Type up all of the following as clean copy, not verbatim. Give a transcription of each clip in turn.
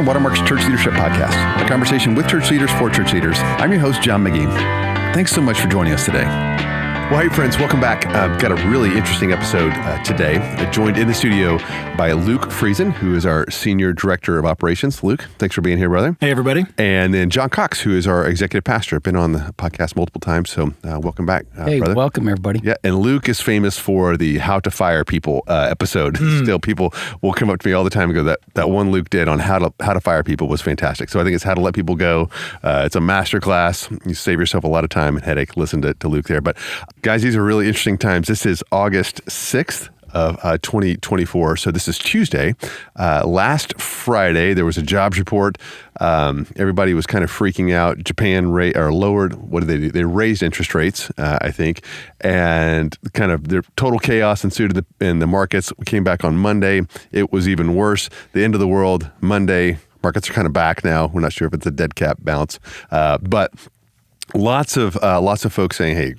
on Watermark's Church Leadership Podcast, a conversation with church leaders for church leaders. I'm your host, John McGee. Thanks so much for joining us today. Well, hey, friends, welcome back. I've got a really interesting episode today. Joined in the studio by Luke Friesen, who is our Senior Director of Operations. Luke, thanks for being here, brother. Hey, everybody. And then John Cox, who is our Executive Pastor. Been on the podcast multiple times, so welcome back, hey, brother. Welcome, everybody. Yeah, and Luke is famous for the How to Fire People episode. Still, people will come up to me all the time and go, that one Luke did on how to fire people was fantastic. So I think it's how to let people go. It's a master class. You save yourself a lot of time and headache. Listen to Luke there. But guys, these are really interesting times. This is August 6th of 2024. So this is Tuesday. Last Friday, there was a jobs report. Everybody was kind of freaking out. Japan lowered, what did they do? They raised interest rates, I think, and kind of their total chaos ensued in the markets. We came back on Monday. It was even worse. The end of the world, Monday. Markets are kind of back now. We're not sure if it's a dead cat bounce, but lots of folks saying, "Hey,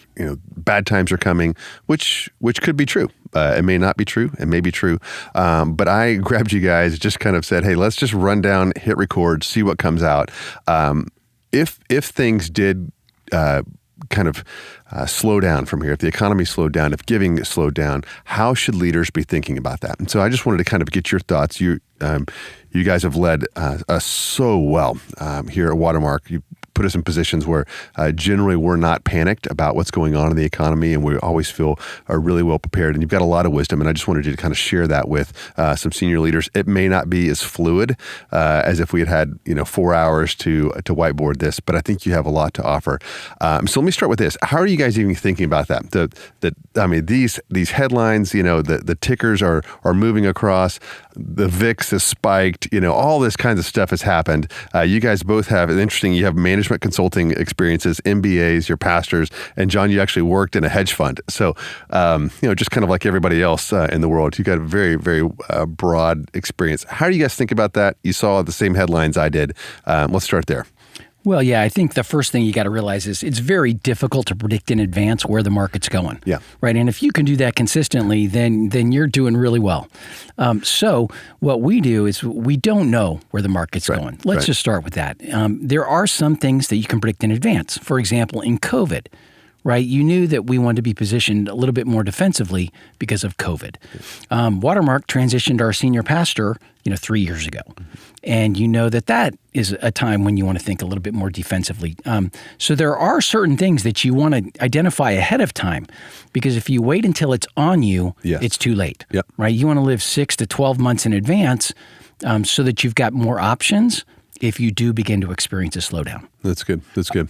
bad times are coming," which could be true. It may not be true. It may be true. But I grabbed you guys, just kind of said, "Hey, let's just run down, hit record, see what comes out." If things did kind of slow down from here, if the economy slowed down, if giving slowed down, how should leaders be thinking about that? And so I just wanted to kind of get your thoughts. You guys have led us so well here at Watermark. You put us in positions where generally we're not panicked about what's going on in the economy, and we always feel really well prepared. And you've got a lot of wisdom, and I just wanted you to kind of share that with some senior leaders. It may not be as fluid as if we had 4 hours to whiteboard this, but I think you have a lot to offer. So let me start with this. How are you guys even thinking about that? These headlines, the tickers are moving across. The VIX has spiked. All this kinds of stuff has happened. You guys both have you have management consulting experiences, MBAs, you're pastors, and John, you actually worked in a hedge fund. So, just kind of like everybody else in the world, you got a very, very broad experience. How do you guys think about that? You saw the same headlines I did. Let's start there. Well, yeah, I think the first thing you got to realize is it's very difficult to predict in advance where the market's going. Yeah. Right. And if you can do that consistently, then you're doing really well. So what we do is we don't know where the market's going. Let's just start with that. There are some things that you can predict in advance. For example, in COVID, right? You knew that we wanted to be positioned a little bit more defensively because of COVID. Watermark transitioned our senior pastor, 3 years ago. And you know that is a time when you want to think a little bit more defensively. So there are certain things that you want to identify ahead of time, because if you wait until it's on you, it's too late, right? You want to live 6 to 12 months in advance so that you've got more options if you do begin to experience a slowdown. That's good.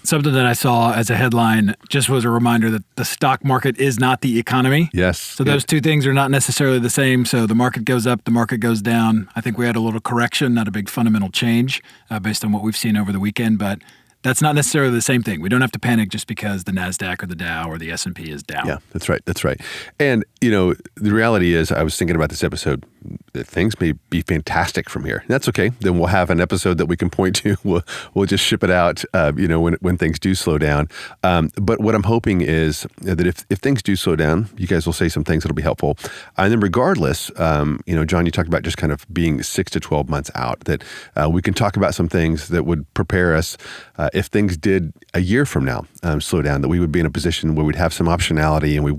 Something that I saw as a headline just was a reminder that the stock market is not the economy. Yes. So those two things are not necessarily the same. So the market goes up, the market goes down. I think we had a little correction, not a big fundamental change based on what we've seen over the weekend, but that's not necessarily the same thing. We don't have to panic just because the NASDAQ or the Dow or the S&P is down. Yeah, that's right. And, the reality is, I was thinking about this episode, that things may be fantastic from here. That's okay. Then we'll have an episode that we can point to. We'll just ship it out, when things do slow down. But what I'm hoping is that if things do slow down, you guys will say some things that'll be helpful. And then regardless, John, you talked about just kind of being 6 to 12 months out, that we can talk about some things that would prepare us if things did a year from now slow down, that we would be in a position where we'd have some optionality and we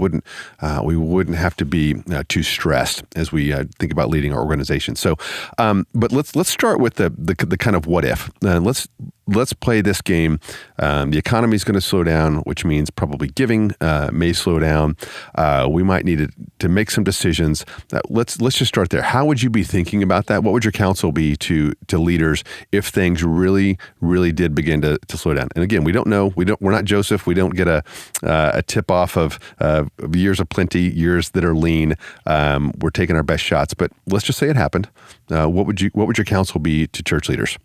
wouldn't have to be too stressed as we think about leading our organization. So, but let's start with the kind of what if. Let's play this game. The economy is going to slow down, which means probably giving may slow down. We might need to make some decisions. Let's just start there. How would you be thinking about that? What would your counsel be to leaders if things really, really did begin to slow down? And again, we don't know. We're not Joseph. We don't get a tip off of years of plenty, years that are lean. We're taking our best shots, but let's just say it happened. What would your counsel be to church leaders?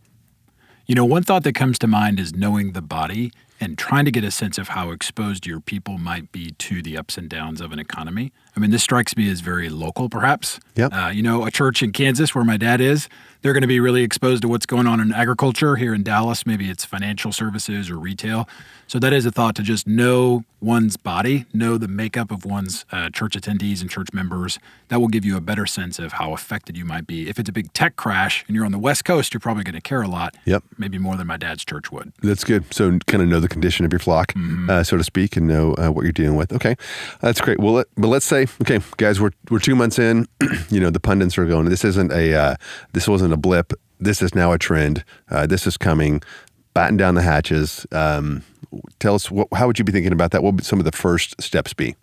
One thought that comes to mind is knowing the body and trying to get a sense of how exposed your people might be to the ups and downs of an economy. I mean, this strikes me as very local, perhaps. Yep. A church in Kansas where my dad is, they're going to be really exposed to what's going on in agriculture. Here in Dallas, maybe it's financial services or retail. So that is a thought to just know one's body, know the makeup of one's church attendees and church members. That will give you a better sense of how affected you might be. If it's a big tech crash and you're on the West Coast, you're probably going to care a lot. Yep. Maybe more than my dad's church would. That's good. So kind of know the condition of your flock, so to speak, and know what you're dealing with. Okay, that's great. Well, but let's say, okay, guys, we're 2 months in. The pundits are going, this wasn't a blip. This is now a trend. This is coming. Batten down the hatches. Tell us, how would you be thinking about that? What would some of the first steps be?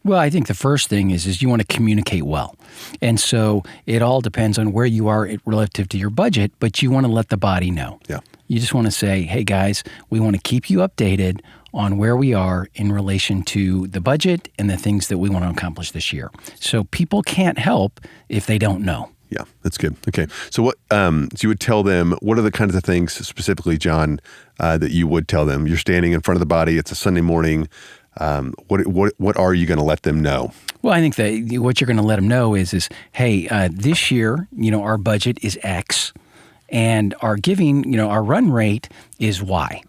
Well, I think the first thing is you want to communicate well. And so it all depends on where you are relative to your budget, but you want to let the body know. Yeah. You just want to say, hey, guys, we want to keep you updated on where we are in relation to the budget and the things that we want to accomplish this year. So people can't help if they don't know. Yeah, that's good. Okay. So what so you would tell them, what are the kinds of things specifically, John, that you would tell them? You're standing in front of the body. It's a Sunday morning. What are you going to let them know? Well, I think that what you're going to let them know is hey, this year, our budget is X, and our giving, our run rate is Y.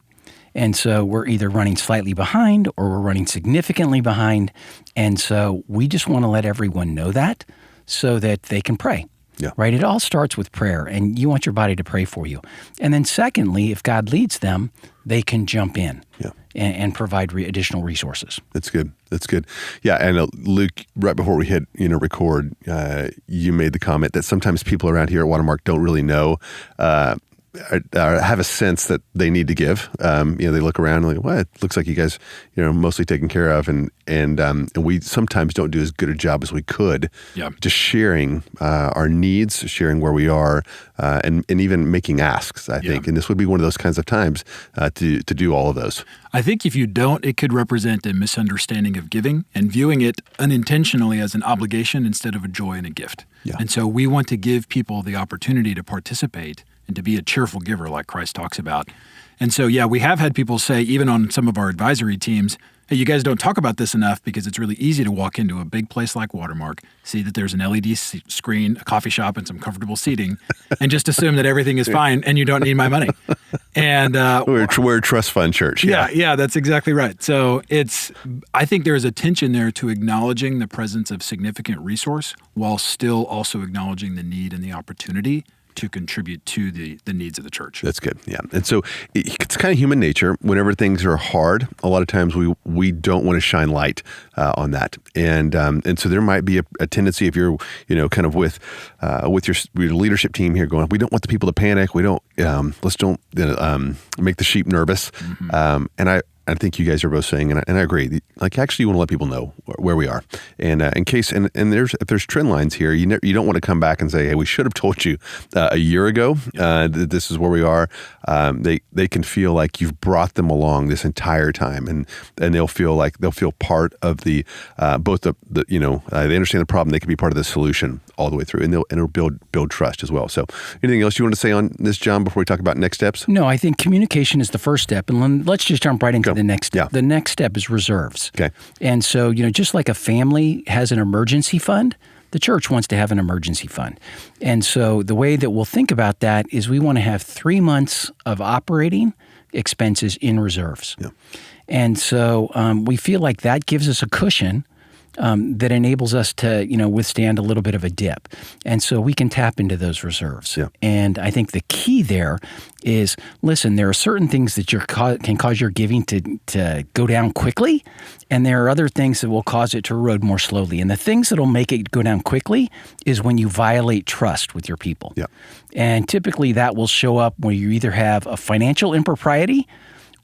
And so we're either running slightly behind or we're running significantly behind. And so we just want to let everyone know that so that they can pray. Yeah. Right? It all starts with prayer, and you want your body to pray for you. And then secondly, if God leads them, they can jump in and provide additional resources. That's good. That's good. Yeah, and Luke, right before we hit record, you made the comment that sometimes people around here at Watermark don't really know, have a sense that they need to give. They look around and like, well, it looks like you guys, mostly taken care of, and we sometimes don't do as good a job as we could. Yeah. Just sharing our needs, sharing where we are, and even making asks. I think, and this would be one of those kinds of times to do all of those. I think if you don't, it could represent a misunderstanding of giving and viewing it unintentionally as an obligation instead of a joy and a gift. Yeah. And so we want to give people the opportunity to participate and to be a cheerful giver like Christ talks about. And so, we have had people say, even on some of our advisory teams, hey, you guys don't talk about this enough because it's really easy to walk into a big place like Watermark, see that there's an LED screen, a coffee shop, and some comfortable seating, and just assume that everything is fine and you don't need my money. And we're a trust fund church. Yeah, that's exactly right. So I think there is a tension there to acknowledging the presence of significant resource while still also acknowledging the need and the opportunity to contribute to the needs of the church. That's good. Yeah. And so it's kind of human nature. Whenever things are hard, a lot of times we don't want to shine light on that. And so there might be a tendency if you're, kind of with your leadership team here going, we don't want the people to panic. We don't, let's don't make the sheep nervous. Mm-hmm. And I think you guys are both saying, and I agree, like actually you want to let people know where we are. And in case, and if there's trend lines here, you don't want to come back and say, hey, we should have told you a year ago that this is where we are. They can feel like you've brought them along this entire time, and they'll feel part of the both the they understand the problem, they can be part of the solution all the way through, and it'll build trust as well. So anything else you want to say on this, John, before we talk about next steps? No, I think communication is the first step, and let's just jump right into the next step. Yeah. The next step is reserves. Okay. And so, just like a family has an emergency fund, the church wants to have an emergency fund. And so the way that we'll think about that is we want to have 3 months of operating expenses in reserves. Yeah. And so we feel like that gives us a cushion that enables us to, withstand a little bit of a dip. And so we can tap into those reserves. Yeah. And I think the key there is, listen, there are certain things that can cause your giving to go down quickly, and there are other things that will cause it to erode more slowly. And the things that will make it go down quickly is when you violate trust with your people. Yeah. And typically that will show up where you either have a financial impropriety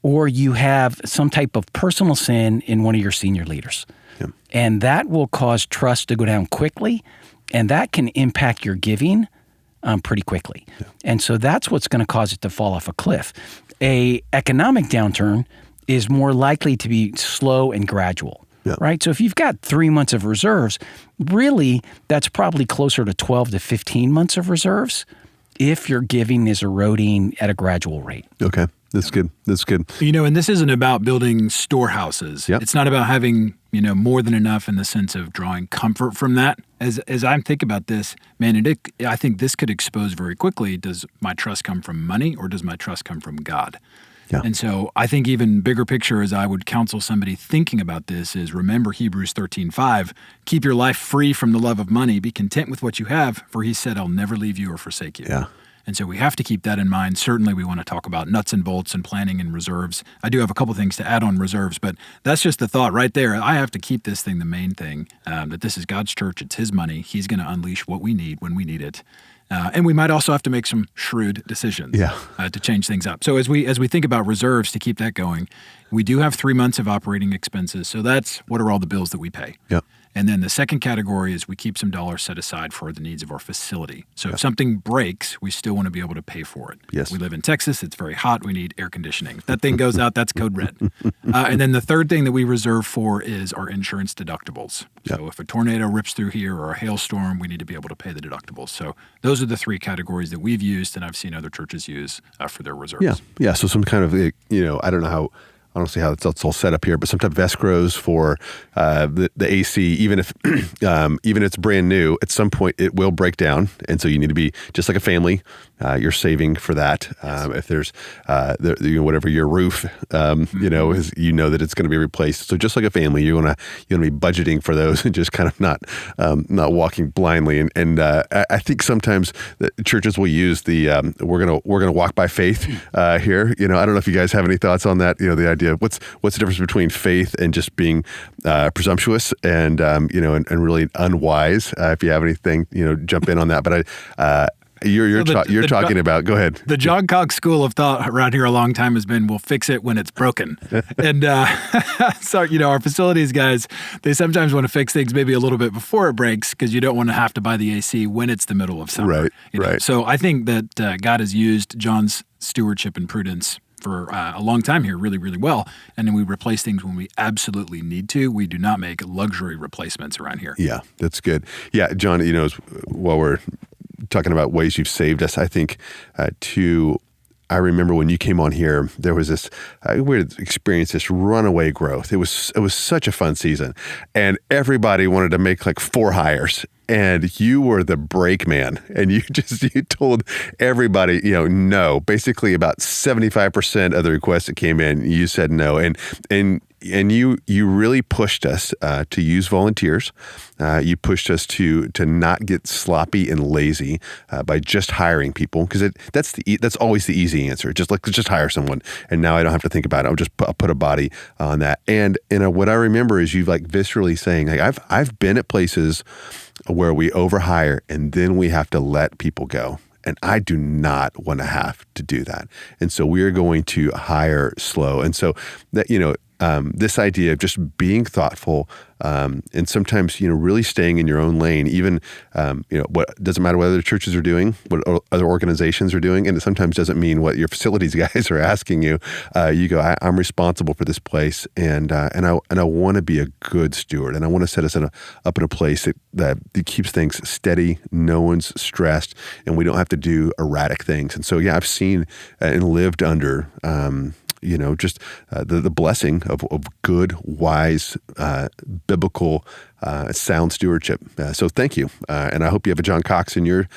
or you have some type of personal sin in one of your senior leaders. Yeah. And that will cause trust to go down quickly, and that can impact your giving pretty quickly. Yeah. And so that's what's going to cause it to fall off a cliff. A economic downturn is more likely to be slow and gradual, right? So if you've got 3 months of reserves, really that's probably closer to 12 to 15 months of reserves if your giving is eroding at a gradual rate. Okay. That's good. That's good. And this isn't about building storehouses. Yep. It's not about having more than enough in the sense of drawing comfort from that. As I think about this, man, I think this could expose very quickly, does my trust come from money or does my trust come from God? Yeah. And so I think even bigger picture, as I would counsel somebody thinking about this, is remember Hebrews 13:5, keep your life free from the love of money, be content with what you have, for he said, I'll never leave you or forsake you. Yeah. And so we have to keep that in mind. Certainly we want to talk about nuts and bolts and planning and reserves. I do have a couple things to add on reserves, but that's just the thought right there. I have to keep this thing the main thing, that this is God's church. It's his money. He's going to unleash what we need when we need it. And we might also have to make some shrewd decisions to change things up. So as we think about reserves to keep that going, we do have 3 months of operating expenses. So that's what are all the bills that we pay. Yep. And then the second category is we keep some dollars set aside for the needs of our facility. So if something breaks, we still want to be able to pay for it. Yes. We live in Texas. It's very hot. We need air conditioning. If that thing goes out, that's code red. And then the third thing that we reserve for is our insurance deductibles. So if a tornado rips through here or a hailstorm, we need to be able to pay the deductibles. So those are the three categories that we've used and I've seen other churches use for their reserves. Yeah. So some kind of, I don't know how, I don't see how it's all set up here, but some type of escrows for the AC, even if it's brand new, at some point it will break down, and so you need to be just like a family. You're saving for that. If there's whatever your roof, is that it's going to be replaced. So just like a family, you want to be budgeting for those and just kind of not walking blindly. And I think sometimes the churches will use the we're gonna walk by faith here. I don't know if you guys have any thoughts on that. The idea of what's the difference between faith and just being presumptuous and really unwise. If you have anything, jump in on that. But you're talking about. Go ahead. The John Cox school of thought around here a long time has been, we'll fix it when it's broken. And so our facilities guys, they sometimes want to fix things maybe a little bit before it breaks because you don't want to have to buy the AC when it's the middle of summer. Right. So I think that God has used John's stewardship and prudence for a long time here really, really well. And then we replace things when we absolutely need to. We do not make luxury replacements around here. Yeah, that's good. Yeah, John, while we're talking about ways you've saved us, I think I remember when you came on here, there was this, we had experienced this runaway growth. It was such a fun season, and everybody wanted to make like 4 hires. And you were the brake man, and you told everybody, no. Basically, about 75% of the requests that came in, you said no, and you really pushed us to use volunteers. You pushed us to not get sloppy and lazy by just hiring people, because that's always the easy answer. Let's just hire someone, and now I don't have to think about it. I'll put a body on that. And what I remember is you viscerally saying, I've been at places where we overhire and then we have to let people go. And I do not want to have to do that. And so we are going to hire slow. And so that, this idea of just being thoughtful and sometimes, really staying in your own lane, even, what doesn't matter what other churches are doing, what other organizations are doing. And it sometimes doesn't mean what your facilities guys are asking you. You go, I'm responsible for this place, and I want to be a good steward, and I want to set us up in a place that keeps things steady. No one's stressed, and we don't have to do erratic things. And so, I've seen and lived under, just the blessing of good, wise, biblical, sound stewardship. So thank you, and I hope you have a John Cox in your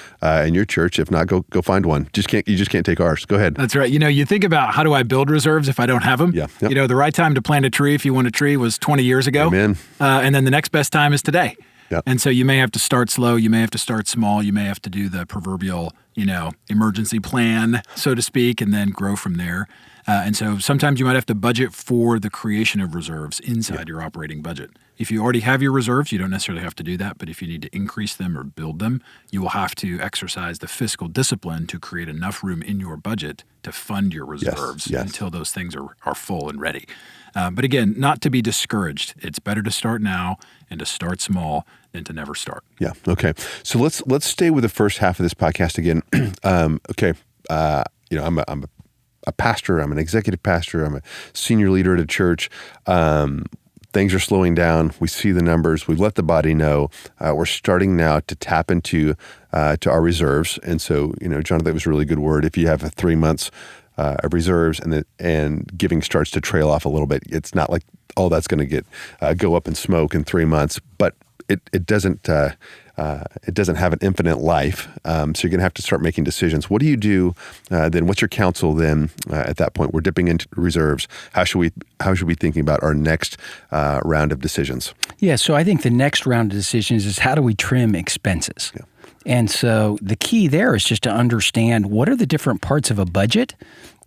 church. If not, go find one. You just can't take ours. Go ahead. That's right. You think about, how do I build reserves if I don't have them? Yeah. Yep. The right time to plant a tree, if you want a tree, was 20 years ago. Amen. And then the next best time is today. Yep. And so you may have to start slow. You may have to start small. You may have to do the proverbial, emergency plan, so to speak, and then grow from there. And so sometimes you might have to budget for the creation of reserves inside your operating budget. If you already have your reserves, you don't necessarily have to do that. But if you need to increase them or build them, you will have to exercise the fiscal discipline to create enough room in your budget to fund your reserves until those things are full and ready. But again, not to be discouraged. It's better to start now and to start small than to never start. Yeah. Okay. So let's stay with the first half of this podcast again. Okay. I'm a pastor. I'm an executive pastor. I'm a senior leader at a church. Things are slowing down. We see the numbers. We've let the body know. We're starting now to tap into to our reserves. And so, John, that was a really good word. If you have 3 months of reserves, and giving starts to trail off a little bit. It's not like all that's going to go up in smoke in 3 months, but it doesn't have an infinite life. So you're going to have to start making decisions. What do you do then? What's your counsel then at that point? We're dipping into reserves. How should we be thinking about our next round of decisions? Yeah, so I think the next round of decisions is how do we trim expenses? Yeah. And so the key there is just to understand what are the different parts of a budget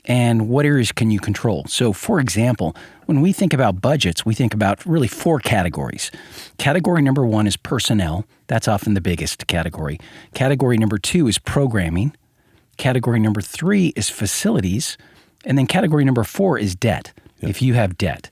and what areas can you control. So, for example, when we think about budgets, we think about really 4 categories. Category number 1 is personnel. That's often the biggest category. Category number 2 is programming. Category number 3 is facilities. And then category number 4 is debt, if you have debt.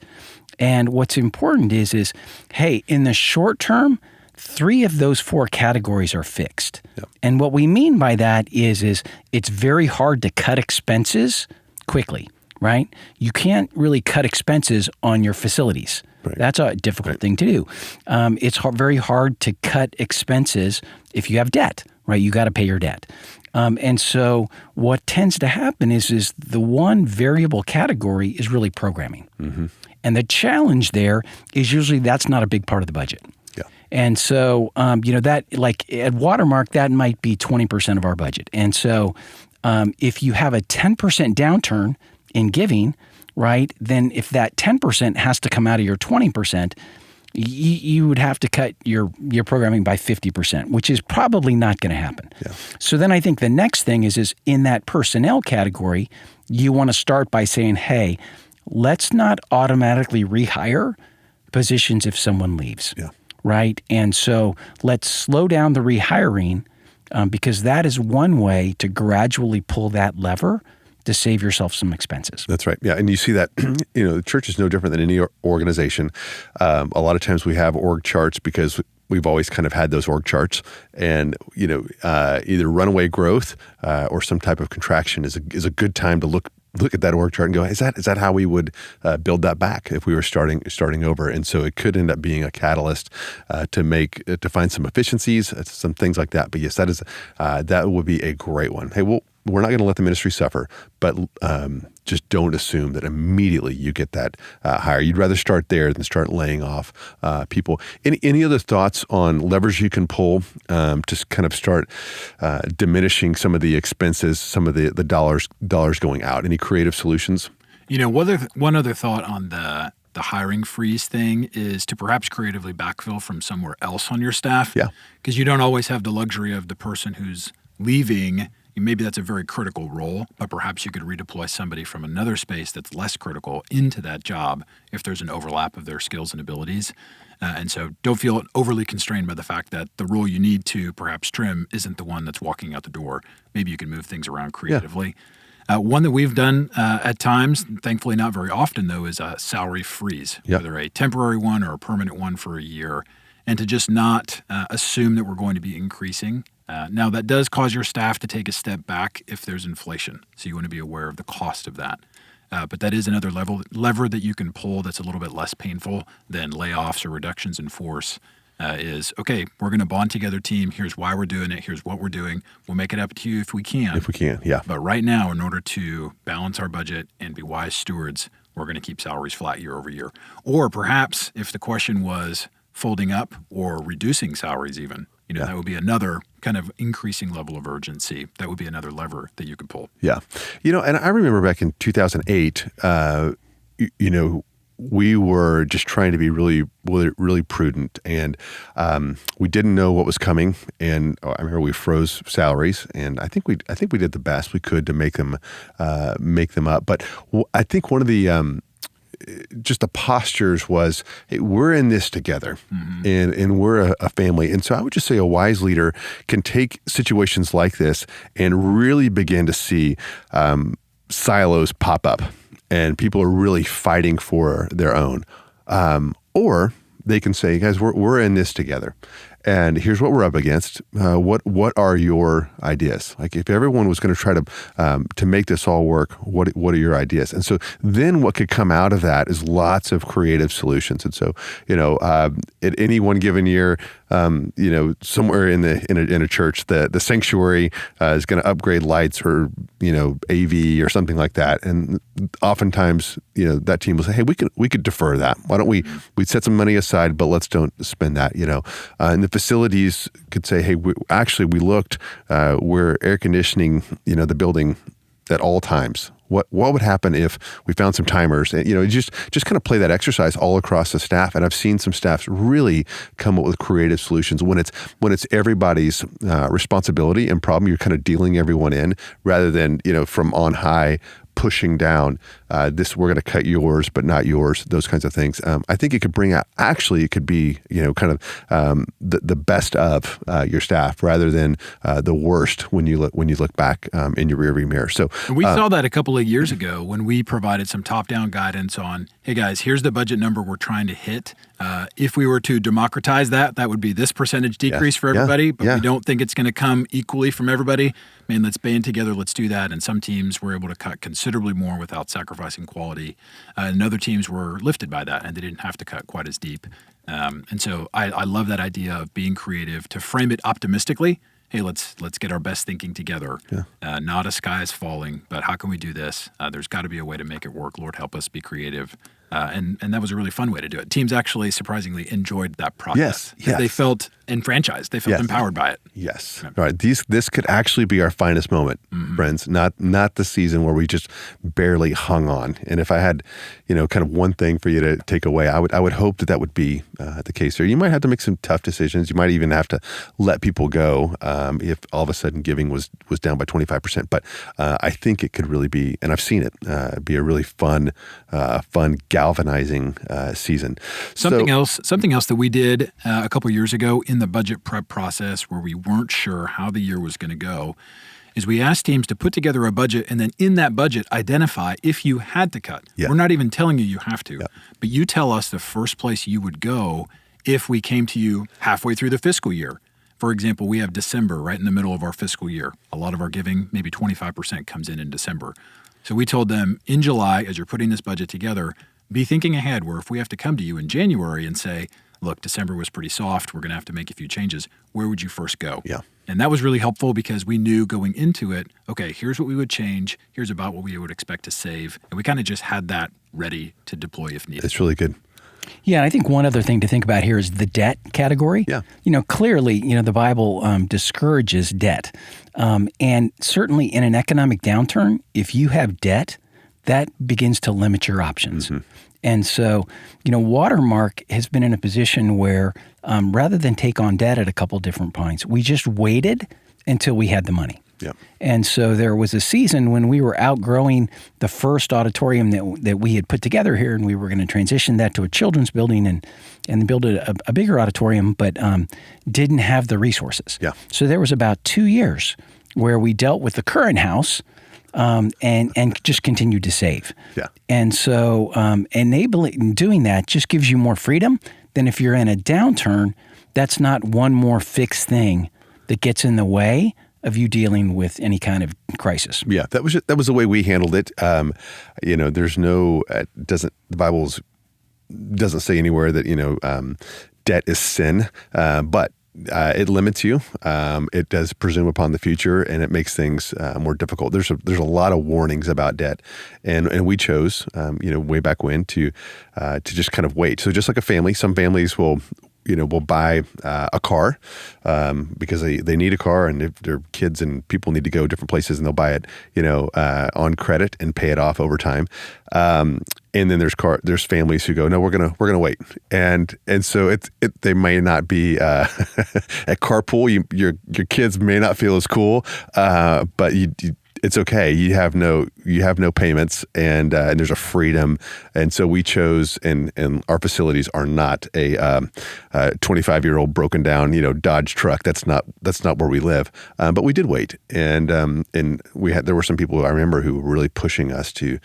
And what's important is hey, in the short term, 3 of those 4 categories are fixed. Yep. And what we mean by that is it's very hard to cut expenses quickly, right? You can't really cut expenses on your facilities. Right. That's a difficult thing to do. It's very hard to cut expenses if you have debt, right? You got to pay your debt. And so what tends to happen is the one variable category is really programming. Mm-hmm. And the challenge there is usually that's not a big part of the budget. And so, that like at Watermark, that might be 20% of our budget. And so if you have a 10% downturn in giving, right, then if that 10% has to come out of your 20%, you would have to cut your programming by 50%, which is probably not going to happen. Yeah. So then I think the next thing is in that personnel category, you want to start by saying, hey, let's not automatically rehire positions if someone leaves. Yeah. Right? And so let's slow down the rehiring because that is one way to gradually pull that lever to save yourself some expenses. That's right. Yeah. And you see that, the church is no different than any organization. A lot of times we have org charts because we've always kind of had those org charts, and either runaway growth or some type of contraction is a good time to look at that org chart and go, is that how we would build that back if we were starting over? And so it could end up being a catalyst to find some efficiencies, some things like that. But yes, that would be a great one. Hey, we're not going to let the ministry suffer, but just don't assume that immediately you get that hire. You'd rather start there than start laying off people. Any other thoughts on levers you can pull to kind of start diminishing some of the expenses, some of the dollars going out? Any creative solutions? One other thought on the hiring freeze thing is to perhaps creatively backfill from somewhere else on your staff. Yeah, because you don't always have the luxury of the person who's leaving. Maybe that's a very critical role, but perhaps you could redeploy somebody from another space that's less critical into that job if there's an overlap of their skills and abilities. And so don't feel overly constrained by the fact that the role you need to perhaps trim isn't the one that's walking out the door. Maybe you can move things around creatively. Yeah. One that we've done at times, thankfully not very often though, is a salary freeze, whether a temporary one or a permanent one for a year, and to just not assume that we're going to be increasing. Now, that does cause your staff to take a step back if there's inflation. So you want to be aware of the cost of that. But that is another lever that you can pull that's a little bit less painful than layoffs or reductions in force. Okay, we're going to bond together team. Here's why we're doing it. Here's what we're doing. We'll make it up to you if we can. If we can, yeah. But right now, in order to balance our budget and be wise stewards, we're going to keep salaries flat year over year. Or perhaps if the question was folding up or reducing salaries even, that would be another kind of increasing level of urgency. That would be another lever that you could pull. Yeah. And I remember back in 2008, we were just trying to be really, really, really prudent, and we didn't know what was coming. And I remember we froze salaries, and I think we did the best we could to make them up. But I think one of the just the postures was, hey, we're in this together, and we're a family. And so I would just say a wise leader can take situations like this and really begin to see silos pop up, and people are really fighting for their own. Or they can say, guys, we're in this together. and here's what we're up against. What are your ideas? Like if everyone was going to try to make this all work, what are your ideas? And so then what could come out of that is lots of creative solutions. And so at any one given year, somewhere in a church, the sanctuary is going to upgrade lights or AV or something like that, and oftentimes that team will say, hey, we could defer that. Why don't we set some money aside, but let's don't spend that. And the facilities could say, hey, we looked, we're air conditioning the building at all times. What would happen if we found some timers? And, just kind of play that exercise all across the staff. And I've seen some staffs really come up with creative solutions when it's everybody's responsibility and problem. You're kind of dealing everyone in rather than from on high pushing down. We're going to cut yours, but not yours. Those kinds of things. I think it could bring out. Actually, it could be kind of the best of your staff rather than the worst when you look back in your rearview mirror. So we saw that a couple of years ago when we provided some top-down guidance on, hey guys, here's the budget number we're trying to hit. If we were to democratize that would be this percentage decrease for everybody, but we don't think it's going to come equally from everybody. Man, let's band together, let's do that. And some teams were able to cut considerably more without sacrificing quality. And other teams were lifted by that, and they didn't have to cut quite as deep. And so I love that idea of being creative to frame it optimistically. Hey, let's get our best thinking together. Yeah. Not a sky is falling, but how can we do this? There's got to be a way to make it work. Lord, help us be creative. And that was a really fun way to do it. Teams actually surprisingly enjoyed that process. Yes. They felt enfranchised. They felt empowered by it. Yes. All right. This could actually be our finest moment, friends. Not the season where we just barely hung on. And if I had, kind of one thing for you to take away, I would hope that would be the case here. You might have to make some tough decisions. You might even have to let people go if all of a sudden giving was down by 25%. But I think it could really be, and I've seen it, be a really fun galvanizing season. Something else that we did a couple years ago in the budget prep process where we weren't sure how the year was going to go is we asked teams to put together a budget and then in that budget identify if you had to cut. Yeah. We're not even telling you have to, but you tell us the first place you would go if we came to you halfway through the fiscal year. For example, we have December right in the middle of our fiscal year. A lot of our giving, maybe 25%, comes in December. So we told them in July, as you're putting this budget together, be thinking ahead where if we have to come to you in January and say, look, December was pretty soft, we're going to have to make a few changes, where would you first go? Yeah. And that was really helpful because we knew going into it, okay, here's what we would change, here's about what we would expect to save, and we kind of just had that ready to deploy if needed. It's really good. Yeah, and I think one other thing to think about here is the debt category. Yeah. Clearly, the Bible discourages debt. And certainly in an economic downturn, if you have debt, that begins to limit your options. Mm-hmm. And so, Watermark has been in a position where rather than take on debt at a couple different points, we just waited until we had the money. Yeah. And so there was a season when we were outgrowing the first auditorium that we had put together here, and we were going to transition that to a children's building and build a bigger auditorium, but didn't have the resources. Yeah. So there was about 2 years where we dealt with the current house and just continued to save. Yeah. And so doing that just gives you more freedom than if you're in a downturn. That's not one more fixed thing that gets in the way of you dealing with any kind of crisis. Yeah, that was the way we handled it. There's no the Bible doesn't say anywhere that debt is sin, but it limits you. It does presume upon the future, and it makes things more difficult. There's a lot of warnings about debt, and we chose way back when to just kind of wait. So just like a family, some families will buy a car because they need a car, and if their kids and people need to go different places, and they'll buy it, on credit and pay it off over time. And then there's families who go, no, we're gonna wait, and so they may not be at carpool. Your kids may not feel as cool, but it's okay. You have no payments, and there's a freedom. And so we chose, and our facilities are not a 25-year-old broken down Dodge truck. That's not where we live. But we did wait, and there were some people I remember who were really pushing us to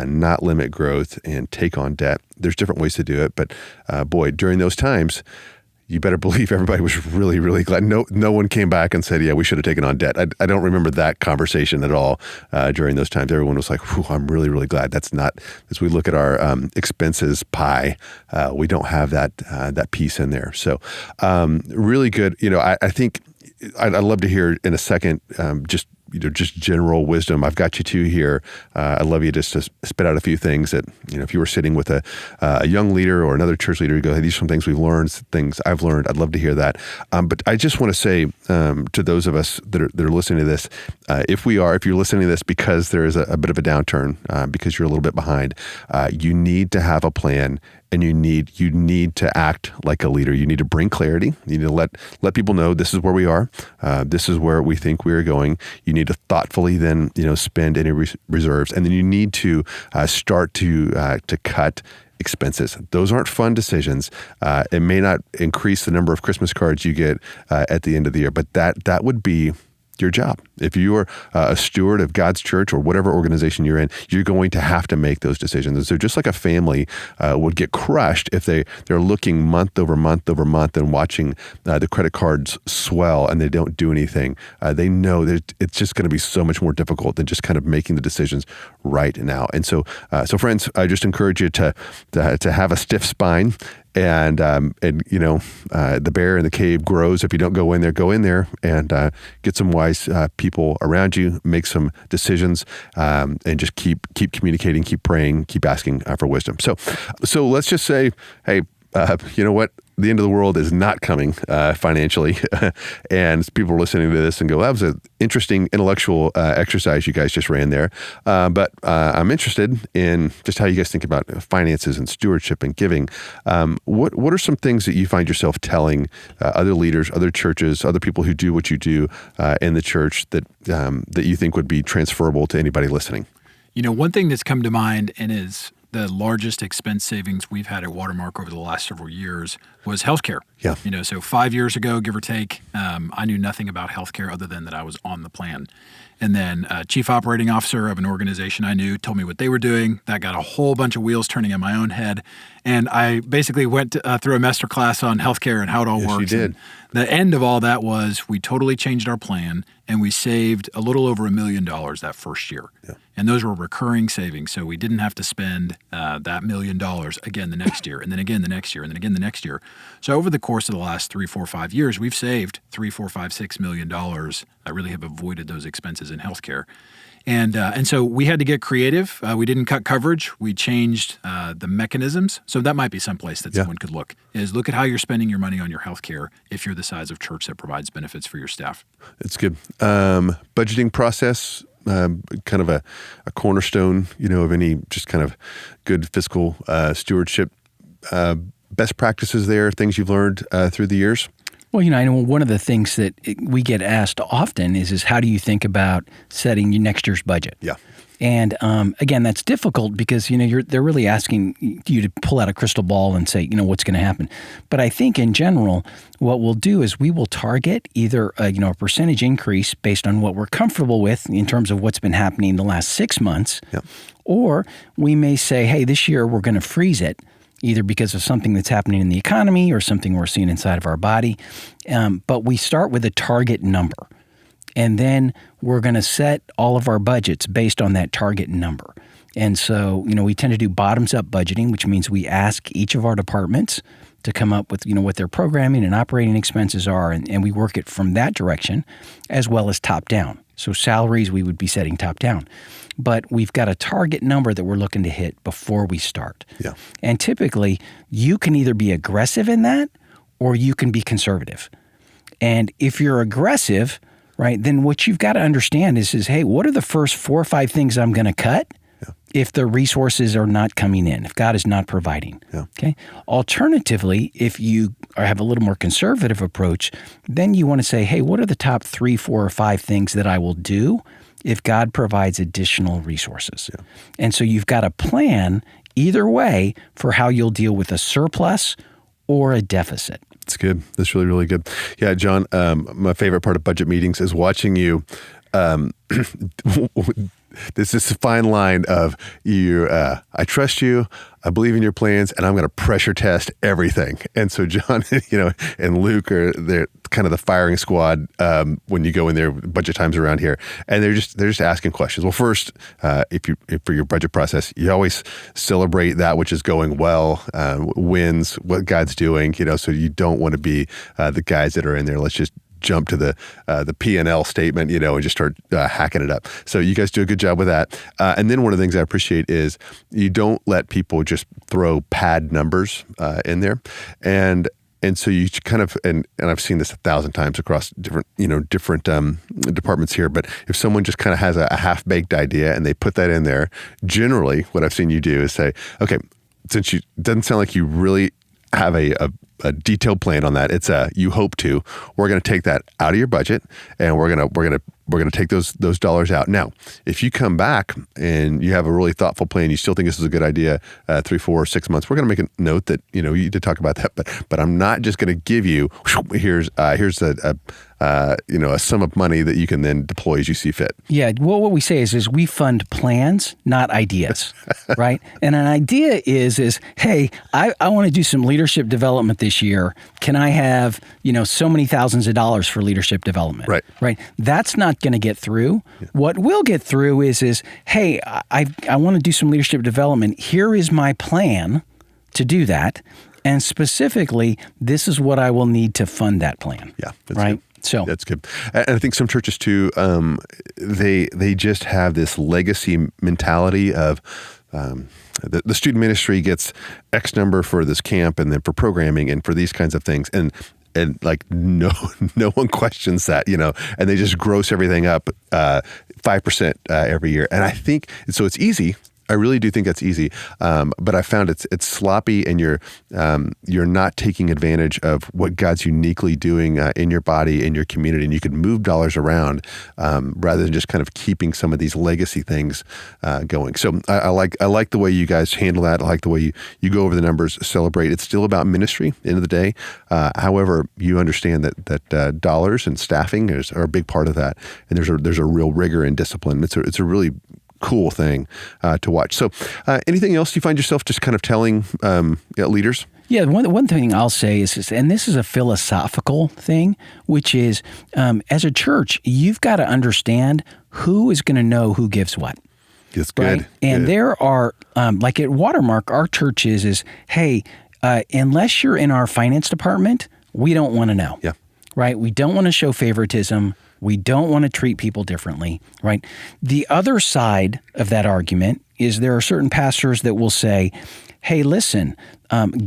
not limit growth and take on debt. There's different ways to do it, but boy, during those times, you better believe everybody was really, really glad. No one came back and said, yeah, we should have taken on debt. I don't remember that conversation at all during those times. Everyone was like, whew, I'm really, really glad. That's not, as we look at our expenses pie, we don't have that piece in there. So really good. I think I'd love to hear in a second just general wisdom. I've got you two here. I'd love you just to spit out a few things that, if you were sitting with a young leader or another church leader, you go, hey, these are some things we've learned, things I've learned. I'd love to hear that. But I just want to say to those of us that are listening to this, if you're listening to this because there is a bit of a downturn, because you're a little bit behind, you need to have a plan. And you need to act like a leader. You need to bring clarity. You need to let people know this is where we are. This is where we think we are going. You need to thoughtfully then spend any reserves, and then you need to start to cut expenses. Those aren't fun decisions. It may not increase the number of Christmas cards you get at the end of the year, but that would be your job. If you are a steward of God's church or whatever organization you're in, you're going to have to make those decisions. And so just like a family would get crushed if they're looking month over month over month and watching the credit cards swell and they don't do anything, they know that it's just going to be so much more difficult than just kind of making the decisions right now. And so friends, I just encourage you to have a stiff spine. And the bear in the cave grows. If you don't go in there and get some wise people around you, make some decisions, and just keep communicating, keep praying, keep asking for wisdom. So let's just say, hey, you know what? The end of the world is not coming financially. And people are listening to this and go, that was an interesting intellectual exercise you guys just ran there. But I'm interested in just how you guys think about finances and stewardship and giving. What are some things that you find yourself telling other leaders, other churches, other people who do what you do in the church that you think would be transferable to anybody listening? One thing that's come to mind and is the largest expense savings we've had at Watermark over the last several years was healthcare. Yeah. So 5 years ago, give or take, I knew nothing about healthcare other than that I was on the plan. And then a chief operating officer of an organization I knew told me what they were doing. That got a whole bunch of wheels turning in my own head. And I basically went through a master class on healthcare and how it all works. You did. And the end of all that was we totally changed our plan and we saved a little over $1 million that first year. Yeah. And those were recurring savings. So we didn't have to spend that $1 million again the next year, and then again the next year, and then again the next year. So over the course of the last 3, 4, 5 years, we've saved $3, $4, $5, $6 million. I really have avoided those expenses in healthcare. And so we had to get creative. We didn't cut coverage. We changed the mechanisms. So that might be someplace that someone could look at how you're spending your money on your healthcare if you're the size of church that provides benefits for your staff. It's good. Budgeting process, kind of a cornerstone, of any just kind of good fiscal stewardship. Best practices there, things you've learned through the years? Well, I know one of the things that we get asked often is how do you think about setting your next year's budget? Yeah. And again, that's difficult because they're really asking you to pull out a crystal ball and say what's going to happen. But I think in general, what we'll do is we will target either a percentage increase based on what we're comfortable with in terms of what's been happening the last 6 months, or we may say, hey, this year we're going to freeze it. Either because of something that's happening in the economy or something we're seeing inside of our body. But we start with a target number. And then we're going to set all of our budgets based on that target number. And so, we tend to do bottoms-up budgeting, which means we ask each of our departments to come up with, what their programming and operating expenses are, and we work it from that direction, as well as top-down. So salaries, we would be setting top-down. But we've got a target number that we're looking to hit before we start. Yeah. And typically, you can either be aggressive in that or you can be conservative. And if you're aggressive, right, then what you've got to understand is hey, what are the first 4 or 5 things I'm going to cut if the resources are not coming in, if God is not providing? Yeah. Okay. Alternatively, if you have a little more conservative approach, then you want to say, hey, what are the top 3, 4, or 5 things that I will do if God provides additional resources? Yeah. And so you've got a plan either way for how you'll deal with a surplus or a deficit. That's good. That's really, really good. Yeah, John, my favorite part of budget meetings is watching you there's this fine line of you. I trust you. I believe in your plans, and I'm going to pressure test everything. And so John, and Luke are they're kind of the firing squad when you go in there a bunch of times around here, and they're just asking questions. Well, first, if for your budget process, you always celebrate that which is going well, wins, what God's doing. So you don't want to be the guys that are in there. Let's just jump to the P&L statement, and just start hacking it up. So you guys do a good job with that. And then one of the things I appreciate is you don't let people just throw pad numbers in there. And so you kind of, and I've seen this 1,000 times across different departments here, but if someone just kind of has a half-baked idea and they put that in there, generally what I've seen you do is say, okay, since it doesn't sound like you really have a detailed plan on that. It's you hope to. We're going to take that out of your budget, and we're going to take those dollars out. Now, if you come back and you have a really thoughtful plan, you still think this is a good idea, 3, 4, 6 months, we're going to make a note that you did talk about that, but I'm not just going to give you here's a sum of money that you can then deploy as you see fit. Yeah. Well, what we say is we fund plans, not ideas, right? And an idea is hey, I want to do some leadership development this year. Can I have so many thousands of dollars for leadership development? Right. That's not going to get through. Yeah. What will get through is hey, I want to do some leadership development. Here is my plan to do that. And specifically, this is what I will need to fund that plan. Yeah. That's right. Good. So that's good. And I think some churches too, they just have this legacy mentality of the student ministry gets X number for this camp and then for programming and for these kinds of things. And like no one questions that, and they just gross everything up 5% every year. And I think, so it's easy. I really do think that's easy, but I found it's sloppy, and you're not taking advantage of what God's uniquely doing in your body, in your community, and you could move dollars around rather than just kind of keeping some of these legacy things going. So I like the way you guys handle that. I like the way you go over the numbers, celebrate. It's still about ministry at the end of the day. However, you understand that dollars and staffing are a big part of that, and there's a real rigor and discipline. It's a really cool thing to watch. So anything else you find yourself just kind of telling leaders? Yeah, one thing I'll say is, and this is a philosophical thing, which is as a church, you've got to understand who is going to know who gives what. That's good. Right? And good. There are, like at Watermark, our church is hey, unless you're in our finance department, we don't want to know. Yeah. Right? We don't want to show favoritism. We don't want to treat people differently, right? The other side of that argument is there are certain pastors that will say, hey, listen,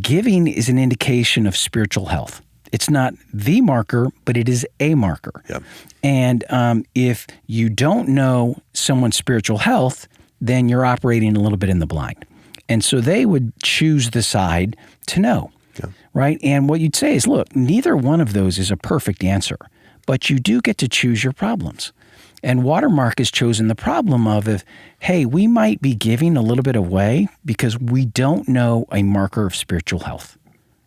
giving is an indication of spiritual health. It's not the marker, but it is a marker. Yeah. And if you don't know someone's spiritual health, then you're operating a little bit in the blind. And so they would choose the side to know, right? And what you'd say is, look, neither one of those is a perfect answer. But you do get to choose your problems. And Watermark has chosen the problem of, hey, we might be giving a little bit away because we don't know a marker of spiritual health,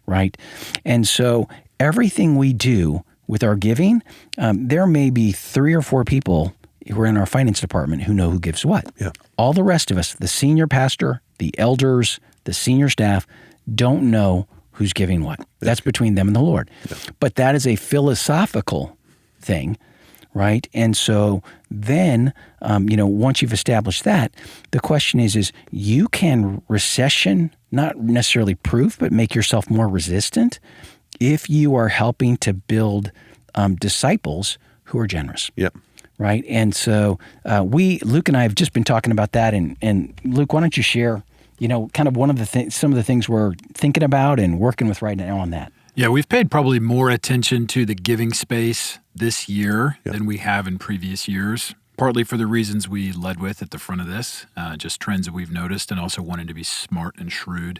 right? And so everything we do with our giving, there may be 3 or 4 people who are in our finance department who know who gives what. Yeah. All the rest of us, the senior pastor, the elders, the senior staff, don't know who's giving what. That's between them and the Lord. Yeah. But that is a philosophical thing, right? And so then, once you've established that, the question is you can recession, not necessarily proof, but make yourself more resistant if you are helping to build disciples who are generous. Yep. Right? And so Luke and I have just been talking about that. And Luke, why don't you share, kind of some of the things we're thinking about and working with right now on that? Yeah, we've paid probably more attention to the giving space this year than we have in previous years, partly for the reasons we led with at the front of this, just trends that we've noticed, and also wanting to be smart and shrewd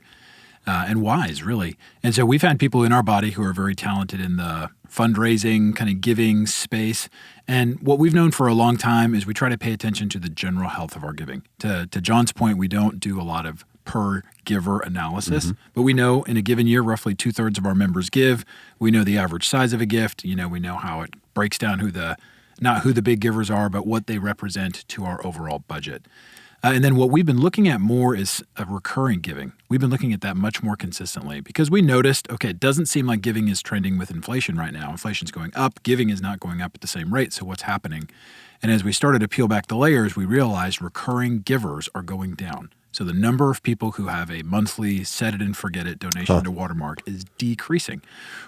and wise, really. And so we've had people in our body who are very talented in the fundraising, kind of giving space. And what we've known for a long time is we try to pay attention to the general health of our giving. To John's point, we don't do a lot of per giver analysis, but we know in a given year, roughly 2/3 of our members give. We know the average size of a gift. We know how it breaks down who the not who the big givers are, but what they represent to our overall budget. And then what we've been looking at more is a recurring giving. We've been looking at that much more consistently because we noticed, okay, it doesn't seem like giving is trending with inflation right now. Inflation's going up. Giving is not going up at the same rate. So what's happening? And as we started to peel back the layers, we realized recurring givers are going down. So the number of people who have a monthly set it and forget it donation to Watermark is decreasing,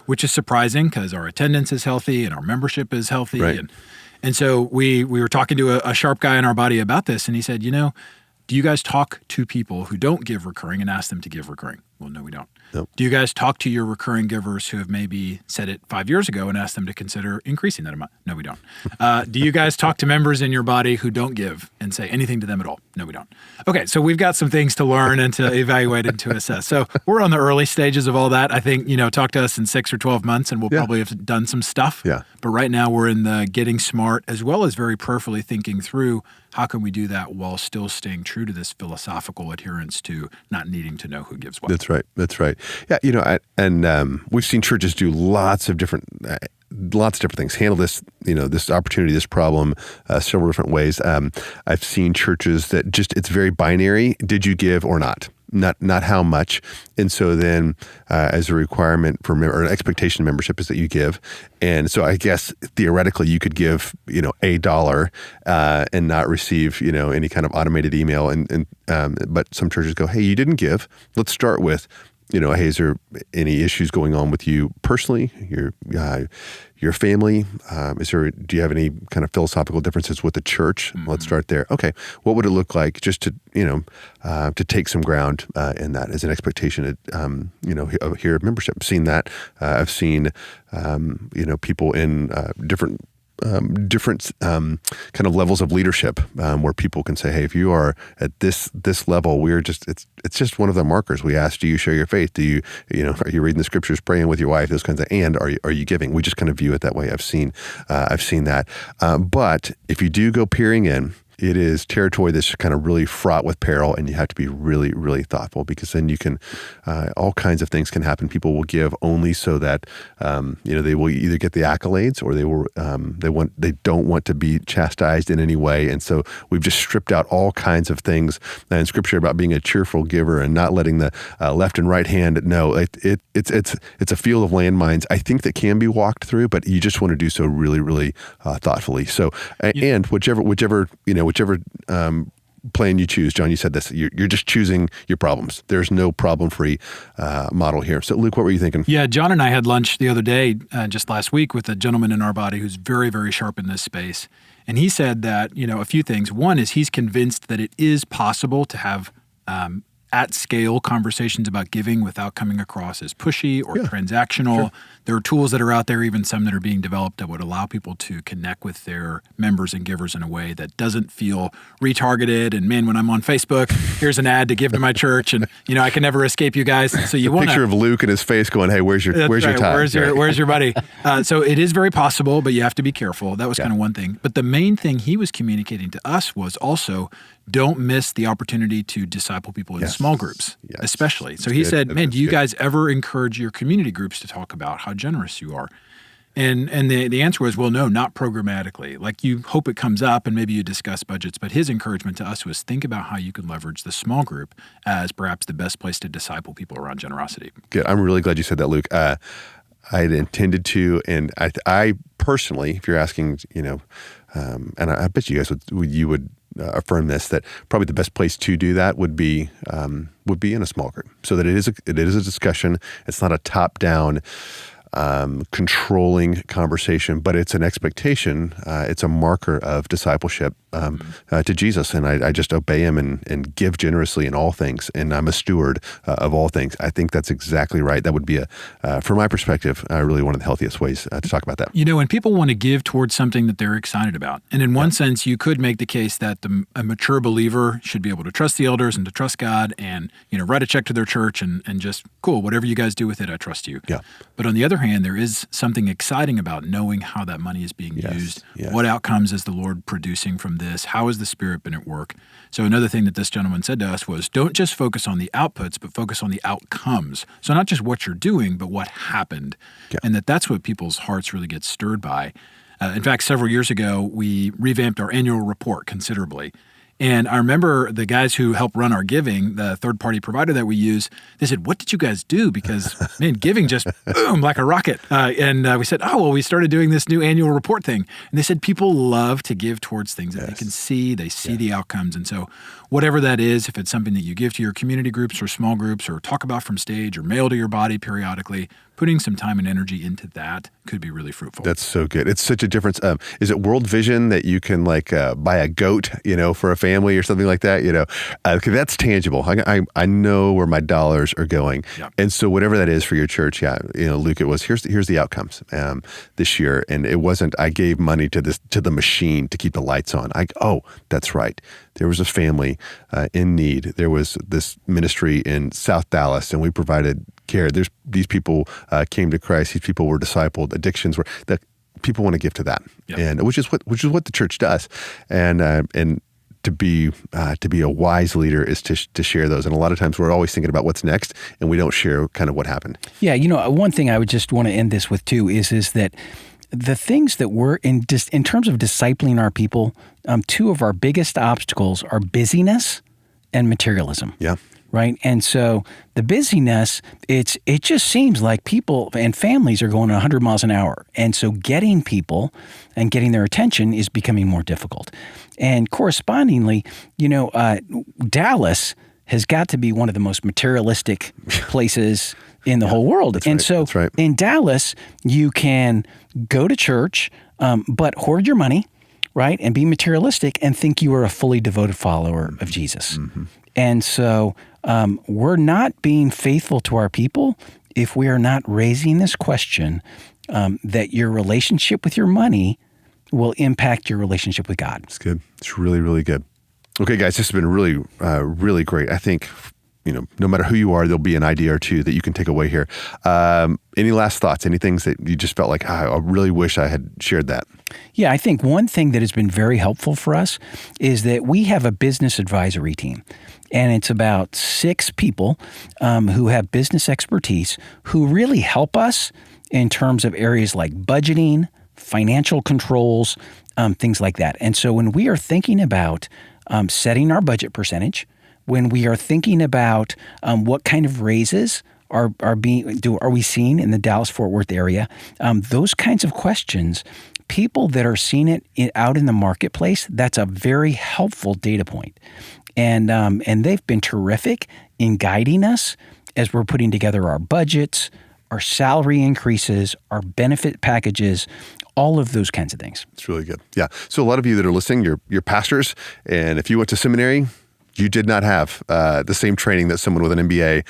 which is surprising because our attendance is healthy and our membership is healthy. Right. And so we were talking to a sharp guy in our body about this, and he said, do you guys talk to people who don't give recurring and ask them to give recurring? Well, no, we don't. Nope. Do you guys talk to your recurring givers who have maybe said it 5 years ago and ask them to consider increasing that amount? No, we don't. Do you guys talk to members in your body who don't give and say anything to them at all? No, we don't. Okay, so we've got some things to learn and to evaluate and to assess. So we're on the early stages of all that. I think, talk to us in 6 or 12 months and we'll probably have done some stuff. Yeah. But right now we're in the getting smart as well as very prayerfully thinking through how can we do that while still staying true to this philosophical adherence to not needing to know who gives what. That's right. Yeah, we've seen churches do lots of different things, handle this, this opportunity, this problem, several different ways. I've seen churches that it's very binary. Did you give or not? Not how much. And so then as a requirement for or an expectation of membership is that you give. And so I guess theoretically you could give, $1 and not receive, any kind of automated email. But some churches go, hey, you didn't give. Let's start with, hey, is there any issues going on with you personally, your family? Do you have any kind of philosophical differences with the church? Mm-hmm. Let's start there. Okay, what would it look like just to to take some ground in that as an expectation? Here of membership. I've seen that. I've seen people in different kind of levels of leadership where people can say, hey, if you are at this level, it's just one of the markers. We ask, do you share your faith? Are you reading the scriptures, praying with your wife, those kinds of, and are you giving? We just kind of view it that way. I've seen that. But if you do go peering in, it is territory that's kind of really fraught with peril, and you have to be really, really thoughtful because then you can, all kinds of things can happen. People will give only so that, they will either get the accolades or they don't want to be chastised in any way. And so we've just stripped out all kinds of things in Scripture about being a cheerful giver and not letting the left and right hand know. It's a field of landmines, I think, that can be walked through, but you just want to do so really, really thoughtfully. So, and whichever plan you choose, John, you said this, you're just choosing your problems. There's no problem-free model here. So, Luke, what were you thinking? Yeah, John and I had lunch the other day, just last week, with a gentleman in our body who's very, very sharp in this space. And he said that, a few things. One is he's convinced that it is possible to have at-scale conversations about giving without coming across as pushy or transactional. Sure. There are tools that are out there, even some that are being developed, that would allow people to connect with their members and givers in a way that doesn't feel retargeted. And man, when I'm on Facebook, here's an ad to give to my church, and I can never escape you guys. So you want picture of Luke and his face going, "Hey, where's your tithe? Where's your buddy?" So it is very possible, but you have to be careful. That was kind of one thing. But the main thing he was communicating to us was also, don't miss the opportunity to disciple people in small groups, especially. So he said, man, do you guys ever encourage your community groups to talk about how generous you are? And the answer was, well, no, not programmatically. Like, you hope it comes up and maybe you discuss budgets. But his encouragement to us was, think about how you can leverage the small group as perhaps the best place to disciple people around generosity. Good. I'm really glad you said that, Luke. I had intended to, and I personally, if you're asking, and I bet you guys would affirm this, that probably the best place to do that would be in a small group, so that it is a discussion. It's not a top-down controlling conversation, but it's an expectation. It's a marker of discipleship to Jesus, and I just obey him and give generously in all things, and I'm a steward of all things. I think that's exactly right. That would be, from my perspective, really one of the healthiest ways to talk about that. When people want to give towards something that they're excited about, and in one sense, you could make the case that a mature believer should be able to trust the elders and to trust God, and write a check to their church and just, cool, whatever you guys do with it, I trust you. Yeah. But on the other hand, there is something exciting about knowing how that money is being used. Yes. What outcomes is the Lord producing from this? How has the Spirit been at work? So another thing that this gentleman said to us was, don't just focus on the outputs, but focus on the outcomes. So not just what you're doing, but what happened. Yeah. And that's what people's hearts really get stirred by. In fact, several years ago, we revamped our annual report considerably. And I remember the guys who help run our giving, the third-party provider that we use, they said, "What did you guys do?" Because, man, giving just boom, like a rocket. And we said, "Oh, well, we started doing this new annual report thing." And they said people love to give towards things that they can see. They see the outcomes. And so whatever that is, if it's something that you give to your community groups or small groups or talk about from stage or mail to your body periodically, putting some time and energy into that could be really fruitful. That's so good. It's such a difference. Is it World Vision that you can buy a goat, for a family or something like that? Because that's tangible. I know where my dollars are going. Yep. And so whatever that is for your church, Luke, it was here's the outcomes this year. And it wasn't I gave money to the machine to keep the lights on. That's right. There was a family in need. There was this ministry in South Dallas, and we provided care. These people came to Christ. These people were discipled. Addictions were that people want to give to that, and which is what the church does, and to be a wise leader is to share those. And a lot of times we're always thinking about what's next, and we don't share kind of what happened. Yeah, one thing I would just want to end this with too is that the things that we're in terms of discipling our people, two of our biggest obstacles are busyness and materialism. Yeah. Right. And so the busyness, it just seems like people and families are going 100 miles an hour. And so getting people and getting their attention is becoming more difficult. And correspondingly, Dallas has got to be one of the most materialistic places in the whole world. That's right. In Dallas, you can go to church, but hoard your money, right, and be materialistic and think you are a fully devoted follower of Jesus. Mm-hmm. And so we're not being faithful to our people if we are not raising this question that your relationship with your money will impact your relationship with God. It's good. It's really, really good. Okay, guys, this has been really, really great. I think, no matter who you are, there'll be an idea or two that you can take away here. Any last thoughts? Any things that you just felt like, I really wish I had shared that? Yeah, I think one thing that has been very helpful for us is that we have a business advisory team. And it's about 6 people who have business expertise who really help us in terms of areas like budgeting, financial controls, things like that. And so when we are thinking about setting our budget percentage, when we are thinking about what kind of raises are we seeing in the Dallas-Fort Worth area, those kinds of questions, people that are seeing it out in the marketplace, that's a very helpful data point. And they've been terrific in guiding us as we're putting together our budgets, our salary increases, our benefit packages, all of those kinds of things. It's really good. Yeah. So a lot of you that are listening, you're pastors, and if you went to seminary, you did not have the same training that someone with an MBA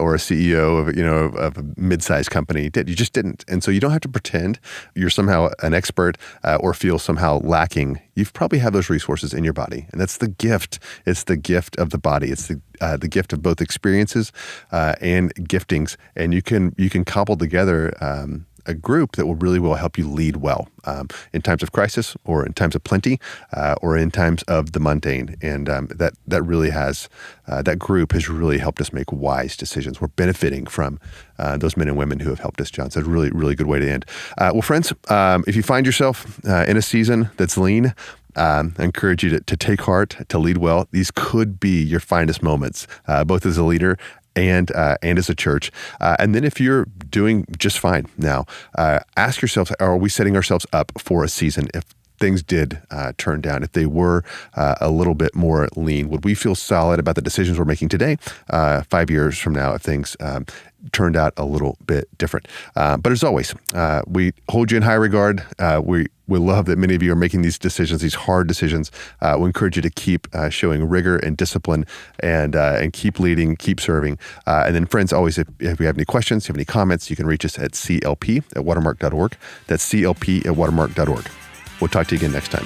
or a CEO of a mid-sized company did. You just didn't. And so you don't have to pretend you're somehow an expert or feel somehow lacking. You probably have those resources in your body. And that's the gift. It's the gift of the body. It's the gift of both experiences and giftings. And you can cobble together a group that will help you lead well in times of crisis or in times of plenty or in times of the mundane. And that really has, that group has really helped us make wise decisions. We're benefiting from those men and women who have helped us, John. So it's a really, really good way to end. Well, friends, if you find yourself in a season that's lean, I encourage you to take heart, to lead well. These could be your finest moments, both as a leader and as a church. And then if you're doing just fine now, ask yourself, are we setting ourselves up for a season? If things did turn down, if they were a little bit more lean, would we feel solid about the decisions we're making today, 5 years from now, if things turned out a little bit different? But as always, we hold you in high regard. We love that many of you are making these decisions, these hard decisions. We encourage you to keep showing rigor and discipline and keep leading, keep serving. And then friends, always, if you have any questions, you have any comments, you can reach us at clp@watermark.org. That's clp@watermark.org. We'll talk to you again next time.